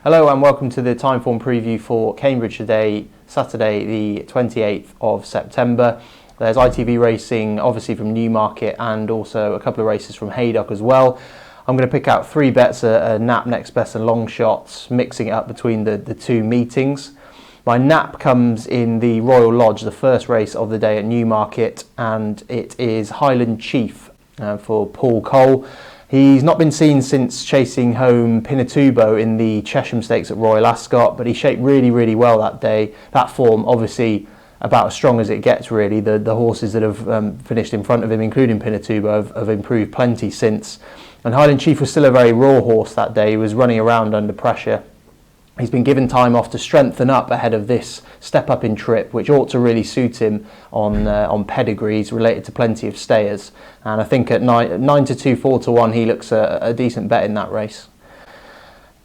Hello and welcome to the Timeform preview for Cambridgeshire Day, Saturday the 28th of September. There's ITV racing obviously from Newmarket and also a couple of races from Haydock as well. I'm going to pick out three bets, a nap, next best and long shots, mixing it up between the two meetings. My nap comes in the Royal Lodge, the first race of the day at Newmarket, and it is Highland Chief for Paul Cole. He's not been seen since chasing home Pinatubo in the Chesham Stakes at Royal Ascot, but he shaped really well that day. That form obviously about as strong as it gets really. The horses that have finished in front of him, including Pinatubo, have improved plenty since. And Highland Chief was still a very raw horse that day. He was running around under pressure. He's been given time off to strengthen up ahead of this step up in trip, which ought to really suit him on pedigrees related to plenty of stayers. And I think at 9 to 2, 4 to 1, he looks a decent bet in that race.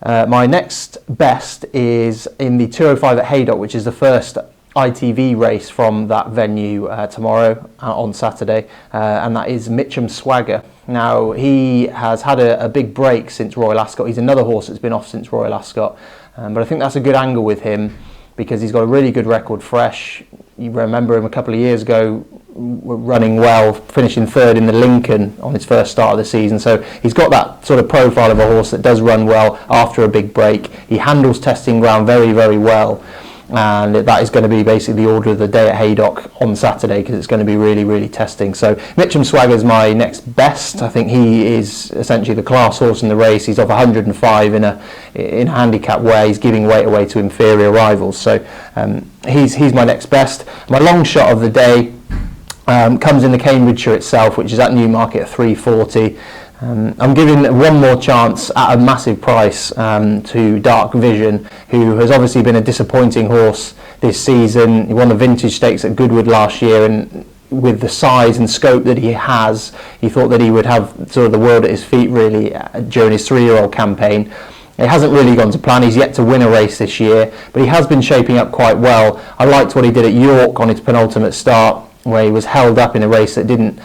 My next best is in the 205 at Haydock, which is the first ITV race from that venue tomorrow on Saturday, and that is Mitchum Swagger. Now, he has had a big break since Royal Ascot. He's another horse that's been off since Royal Ascot, but I think that's a good angle with him because he's got a really good record fresh. You remember him a couple of years ago running well, finishing third in the Lincoln on his first start of the season. So he's got that sort of profile of a horse that does run well after a big break. He handles testing ground very well. And that is going to be basically the order of the day at Haydock on Saturday because it's going to be really testing. So Mitchum Swagger is my next best. I think he is essentially the class horse in the race. He's off 105 in a handicap where he's giving weight away to inferior rivals. So he's my next best. My long shot of the day comes in the Cambridgeshire itself, which is at Newmarket at 340. I'm giving one more chance at a massive price to Dark Vision, who has obviously been a disappointing horse this season. He won the Vintage Stakes at Goodwood last year, and with the size and scope that he has, he thought that he would have sort of the world at his feet really during his 3-year-old campaign. It hasn't really gone to plan. He's yet to win a race this year, but he has been shaping up quite well. I liked what he did at York on his penultimate start, where he was held up in a race that didn't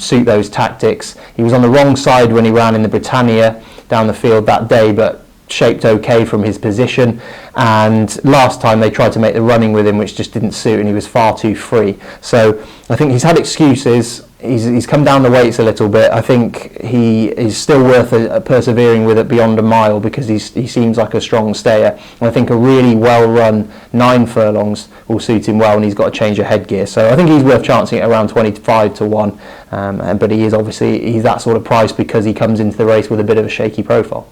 suit those tactics. He was on the wrong side when he ran in the Britannia down the field that day, but shaped okay from his position. And last time they tried to make the running with him, which just didn't suit, and he was far too free. So I think he's had excuses. He's come down the weights a little bit. I think he is still worth persevering with it beyond a mile because he seems like a strong stayer. And I think a really well-run 9 furlongs will suit him well, and he's got to change of headgear. So I think he's worth chancing at around 25 to 1. But he's that sort of price because he comes into the race with a bit of a shaky profile.